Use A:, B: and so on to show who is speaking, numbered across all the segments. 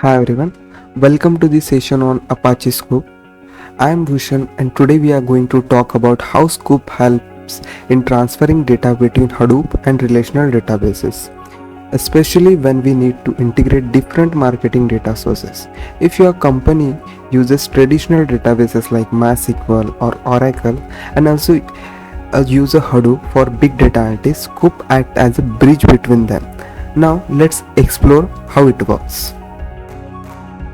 A: Hi everyone, welcome to this session on Apache Sqoop. I am Bhushan and today we are going to talk about how Sqoop helps in transferring data between Hadoop and relational databases, especially when we need to integrate different marketing data sources. If your company uses traditional databases like MySQL or Oracle and also use a Hadoop for big data analytics, Sqoop acts as a bridge between them. Now let's explore how it works.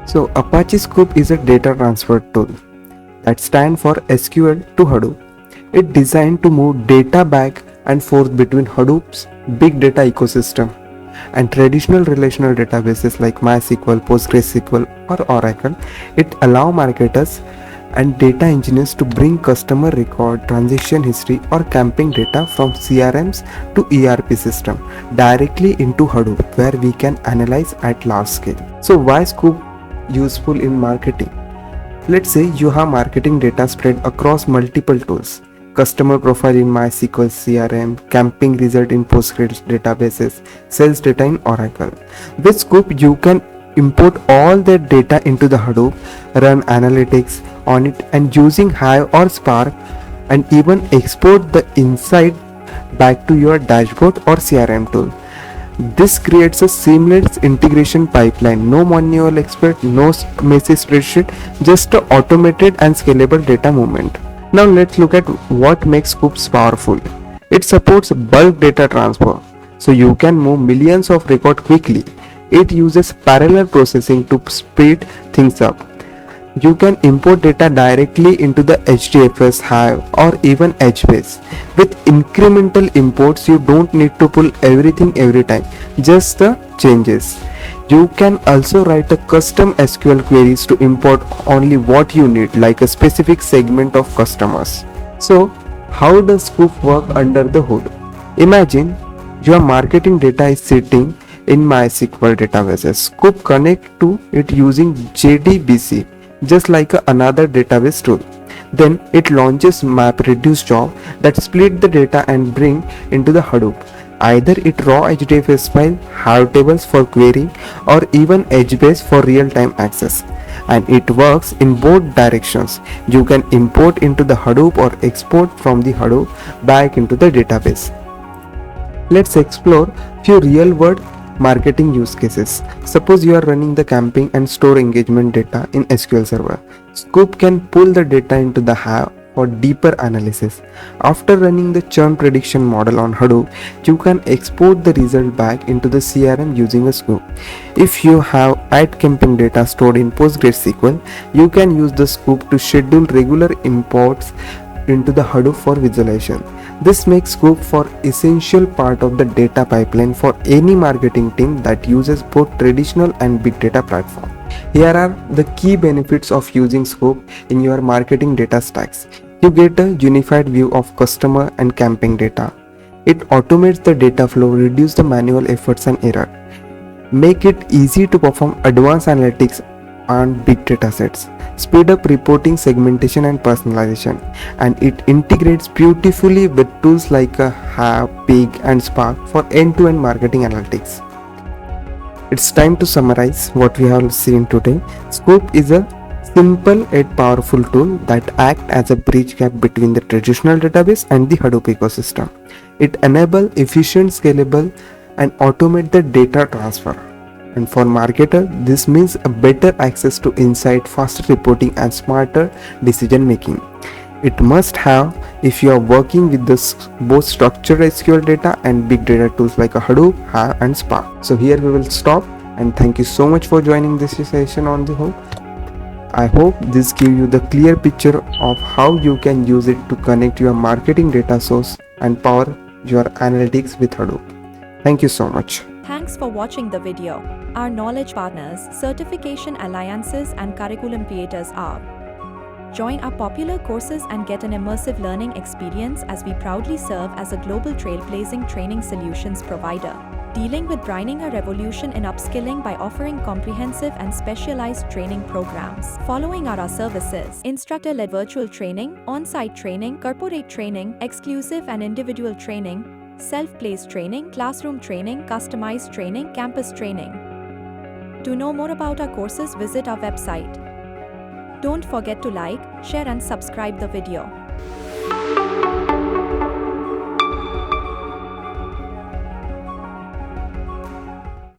A: So Apache Sqoop is a data transfer tool that stands for SQL to Hadoop. It's designed to move data back and forth between Hadoop's big data ecosystem and traditional relational databases like MySQL, PostgreSQL or Oracle. It allows marketers and data engineers to bring customer record, transaction history or campaign data from CRMs to ERP system directly into Hadoop where we can analyze at large scale. So why Sqoop useful in marketing? Let's say you have marketing data spread across multiple tools. Customer profile in MySQL CRM, campaign result in Postgres databases, sales data in Oracle. With Sqoop, you can import all that data into the Hadoop, run analytics on it and using Hive or Spark and even export the insight back to your dashboard or CRM tool. This creates a seamless integration pipeline, no manual expert, no messy spreadsheet, just an automated and scalable data movement. Now let's look at what makes Sqoop powerful. It supports bulk data transfer, so you can move millions of records quickly. It uses parallel processing to speed things up. You can import data directly into the HDFS, Hive or even HBase. With incremental imports, you don't need to pull everything every time, just the changes. You can also write a custom SQL queries to import only what you need, like a specific segment of customers. So, how does Sqoop work under the hood? Imagine your marketing data is sitting in MySQL databases. Sqoop connect to it using JDBC, just like another database tool. Then it launches MapReduce job that split the data and bring into the Hadoop. Either it raw HDFS file, Hive tables for querying or even HBase for real-time access. And it works in both directions. You can import into the Hadoop or export from the Hadoop back into the database. Let's explore few real-world marketing use cases. Suppose you are running the campaign and store engagement data in SQL Server. Sqoop can pull the data into the Hive for deeper analysis. After running the churn prediction model on Hadoop, you can export the result back into the CRM using a Sqoop. If you have ad campaign data stored in PostgreSQL, you can use the Sqoop to schedule regular imports into the Hadoop for visualization. This makes Sqoop for essential part of the data pipeline for any marketing team that uses both traditional and big data platform. Here are the key benefits of using Sqoop in your marketing data stacks. You get a unified view of customer and campaign data. It automates the data flow, reduce the manual efforts and error. Make it easy to perform advanced analytics on big data sets. Speed up reporting, segmentation and personalization, and it integrates beautifully with tools like Hive, Pig and Spark for end-to-end marketing analytics. It's time to summarize what we have seen today. Sqoop is a simple yet powerful tool that acts as a bridge gap between the traditional database and the Hadoop ecosystem. It enables efficient, scalable and automate the data transfer. And for marketer, this means a better access to insight, faster reporting and smarter decision making. It must have if you are working with both structured SQL data and big data tools like a Hadoop, Hive and Spark. So here we will stop and thank you so much for joining this session on the Hoop. I hope this gives you the clear picture of how you can use it to connect your marketing data source and power your analytics with Hadoop. Thank you so much.
B: Thanks for watching the video. Our knowledge partners, certification alliances and curriculum creators are. Join our popular courses and get an immersive learning experience as we proudly serve as a global trailblazing training solutions provider, dealing with grinding a revolution in upskilling by offering comprehensive and specialized training programs. Following are our services: instructor-led virtual training, on-site training, corporate training, exclusive and individual training, self-paced training, classroom training, customized training, campus training. To know more about our courses, visit our website. Don't forget to like, share and subscribe the video.